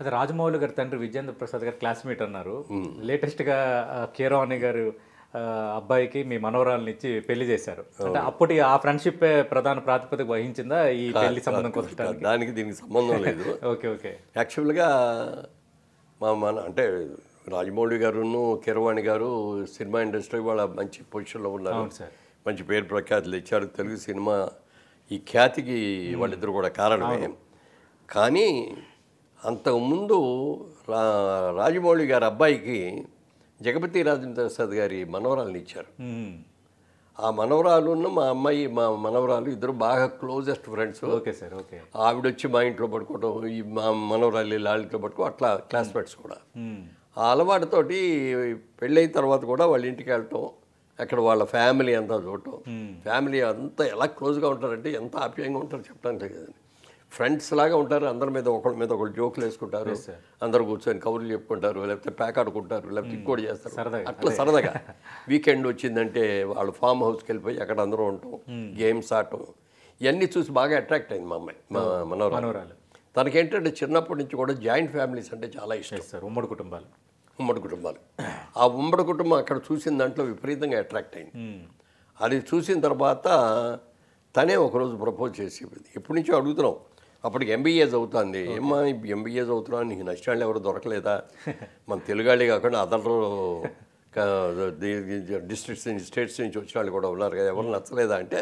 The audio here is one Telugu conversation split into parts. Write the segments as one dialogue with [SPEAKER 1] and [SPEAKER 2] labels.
[SPEAKER 1] అదే రాజమౌళి గారి తండ్రి విజేంద్ర ప్రసాద్ గారు క్లాస్మేట్ అన్నారు. లేటెస్ట్గా కీరవాణి గారు అబ్బాయికి మీ మనవరాలని ఇచ్చి పెళ్లి చేశారు. అంటే అప్పటి ఆ ఫ్రెండ్షిప్ ప్రధాన ప్రాతిపదిక వహించిందా ఈ పెళ్లి సంబంధం కుదరడానికి?
[SPEAKER 2] దానికి దీనికి సంబంధం లేదు.
[SPEAKER 1] Okay okay.
[SPEAKER 2] యాక్చువల్గా అంటే రాజమౌళి గారును కీరవాణి గారు సినిమా ఇండస్ట్రీ వాళ్ళ మంచి పొజిషన్లో ఉన్నారు, మంచి పేరు ప్రఖ్యాతులు ఇచ్చారు. తెలుగు సినిమా ఈ ఖ్యాతికి వాళ్ళిద్దరు కూడా కారణమే. కానీ అంతకుముందు రాజమౌళి గారి అబ్బాయికి జగపతి రాజేంద్ర ప్రసాద్ గారి మనవరాలను ఇచ్చారు. ఆ మనవరాలున్న మా అమ్మాయి మా మనవరాలు ఇద్దరు బాగా closest friends.
[SPEAKER 1] Okay sir. Okay.
[SPEAKER 2] ఆవిడొచ్చి మా ఇంట్లో పడుకోవడం, ఈ మా మనవరాలు వాళ్ళ పడుకో అట్లా క్లాస్మేట్స్ కూడా. ఆ అలవాటుతోటి పెళ్ళైన తర్వాత కూడా వాళ్ళ ఇంటికి వెళ్ళటం, అక్కడ వాళ్ళ ఫ్యామిలీ అంతా చూడటం, ఫ్యామిలీ అంతా ఎలా క్లోజ్గా ఉంటారంటే ఎంత ఆప్యాయంగా ఉంటారు చెప్పడానికి కదండి. ఫ్రెండ్స్ లాగా ఉంటారు. అందరి మీద ఒకళ్ళ మీద ఒకళ్ళు జోకులు వేసుకుంటారు, అందరు కూర్చొని కబుర్లు చెప్పుకుంటారు, లేకపోతే ప్యాక్ ఆడుకుంటారు, లేకపోతే ఇంకోటి చేస్తారు. అట్లా సరదాగా వీకెండ్ వచ్చిందంటే వాళ్ళు ఫామ్ హౌస్కి వెళ్ళిపోయి అక్కడ అందరూ ఉంటాం, గేమ్స్ ఆడటం, ఇవన్నీ చూసి బాగా అట్రాక్ట్ అయింది మా అమ్మాయి, మా మనవరాలు. తనకేంటంటే చిన్నప్పటి నుంచి కూడా జాయింట్ ఫ్యామిలీస్ అంటే చాలా ఇష్టం సార్. ఉమ్మడి కుటుంబాలు. ఆ ఉమ్మడి కుటుంబం అక్కడ చూసిన దాంట్లో విపరీతంగా అట్రాక్ట్ అయింది. అది చూసిన తర్వాత తనే ఒకరోజు ప్రపోజ్ చేసి, ఎప్పటి నుంచో అడుగుతున్నాం, అప్పటికి ఎంబీఏ చదువుతుంది. ఏమ్మా ఎంబీఏ చదువుతున్నావు, నీకు నష్టాలు ఎవరు దొరకలేదా? మన తెలుగాళ్ళే కాకుండా అదర్ డిస్ట్రిక్ట్స్ నుంచి స్టేట్స్ నుంచి వచ్చిన వాళ్ళు కూడా ఉన్నారు కదా, ఎవరు నచ్చలేదా అంటే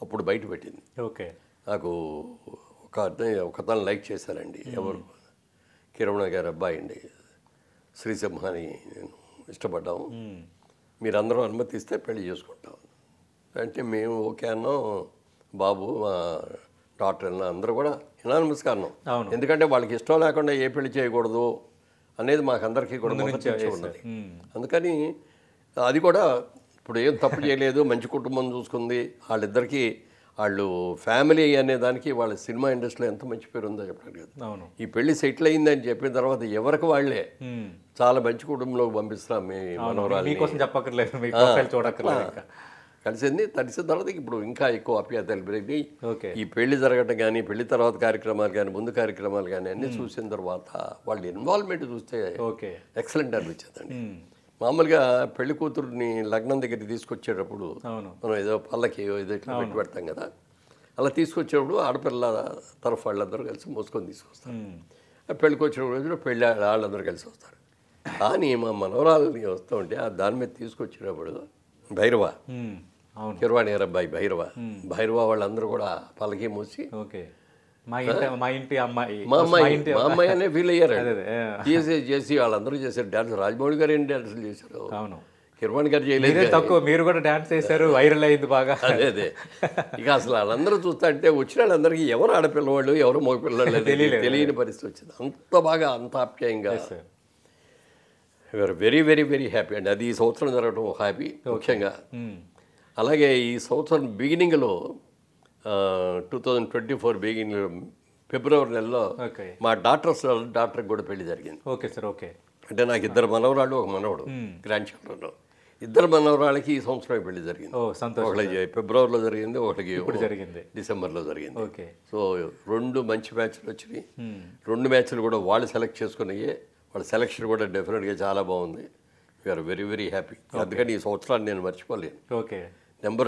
[SPEAKER 2] అప్పుడు బయట పెట్టింది.
[SPEAKER 1] ఓకే.
[SPEAKER 2] నాకు ఒకతను లైక్ చేశారండి, ఎవరు, కిరమణ గారి అబ్బాయి అండి, శ్రీసింహాని నేను ఇష్టపడ్డాము, మీరందరూ అనుమతిస్తే పెళ్లి చేసుకుంటాం అంటే మేము ఓకే అన్నాం. బాబు మా డాక్టర్ అన్న అందరూ కూడా యునానిమస్ అన్నాం. ఎందుకంటే వాళ్ళకి ఇష్టం లేకుండా ఏ పెళ్లి చేయకూడదు అనేది మాకు అందరికీ కూడా ఉన్నది. అందుకని అది కూడా ఇప్పుడు ఏం తప్పు చేయలేదు, మంచి కుటుంబం చూసుకుంది. వాళ్ళిద్దరికీ వాళ్ళు ఫ్యామిలీ అనే దానికి వాళ్ళ సినిమా ఇండస్ట్రీలో ఎంత మంచి పేరు ఉందో చెప్పడానికి కదా. ఈ పెళ్లి సెటిల్ అయిందని చెప్పిన తర్వాత ఎవరికి వాళ్ళే చాలా మంచి కుటుంబంలోకి పంపిస్తున్నాం మీ మనవరాలు కలిసింది. తెలిసిన తర్వాత ఇప్పుడు ఇంకా ఎక్కువ ఆప్యాయతలు పెరిగి ఈ పెళ్లి జరగడం కానీ, పెళ్లి తర్వాత కార్యక్రమాలు కానీ, ముందు కార్యక్రమాలు కానీ అన్నీ చూసిన తర్వాత వాళ్ళ ఇన్వాల్వ్మెంట్ చూస్తే ఎక్సలెంట్ అనిపించిందండి. మామూలుగా పెళ్లి కూతురుని లగ్నం దగ్గరికి తీసుకొచ్చేటప్పుడు మనం ఏదో పల్లకి ఏదో ఇట్లా పెట్టి పెడతాం కదా, అలా తీసుకొచ్చేటప్పుడు ఆడపిల్ల తరఫు వాళ్ళందరూ కలిసి మోసుకొని తీసుకొస్తారు. పెళ్ళికి వచ్చినప్పుడు పెళ్ళి వాళ్ళందరూ కలిసి వస్తారు. కానీ మా మనవరాలని వస్తూ ఉంటే దాని మీద తీసుకొచ్చేటప్పుడు భైరవ, కిరవాణి గారి అబ్బాయి భైరవ వాళ్ళందరూ కూడా పల్లకి మూసి
[SPEAKER 1] మా
[SPEAKER 2] అమ్మాయి అనే ఫీల్ అయ్యారు. చేసి వాళ్ళందరూ చేశారు డ్యాన్స్. రాజమౌళి గారు ఏం డ్యాన్సులు చేశారు, కిరవాణి గారు చేయలేదు,
[SPEAKER 1] తక్కువ మీరు కూడా డ్యాన్స్ చేశారు, వైరల్ అయింది బాగా.
[SPEAKER 2] అదే ఇక అసలు వాళ్ళందరూ చూస్తా అంటే వచ్చిన వాళ్ళందరికీ ఎవరు ఆడపిల్లవాళ్ళు ఎవరు మగపిల్లవాళ్ళు తెలియని పరిస్థితి వచ్చింది. అంత బాగా అంత ఆప్యాయంగా వెరీ వెరీ వెరీ హ్యాపీ అండి. అది ఈ సంవత్సరం జరగడం హ్యాపీ ముఖ్యంగా. అలాగే ఈ సంవత్సరం బిగినింగ్లో 2024 బిగినింగ్లో ఫిబ్రవరి నెలలో మా డాక్టర్కి కూడా పెళ్లి జరిగింది.
[SPEAKER 1] Okay sir. ఓకే.
[SPEAKER 2] అంటే నాకు ఇద్దరు మనవరాళ్ళు ఒక మనవడు, గ్రాండ్ చిల్డ్రన్. ఇద్దరు మనవరాళ్ళకి ఈ సంవత్సరం పెళ్లి జరిగింది. ఒకటి ఫిబ్రవరిలో జరిగింది, ఒకటికి జరిగింది డిసెంబర్లో జరిగింది. సో 2 మంచి మ్యాచ్లు వచ్చినాయి. 2 మ్యాచ్లు కూడా వాళ్ళు సెలెక్ట్ చేసుకున్నాయి. వాళ్ళ సెలెక్షన్ కూడా డెఫినెట్గా చాలా బాగుంది. We are very very happy. అందుకని ఈ సంవత్సరాన్ని నేను మర్చిపోలేను.
[SPEAKER 1] ఓకే.
[SPEAKER 2] నెంబర్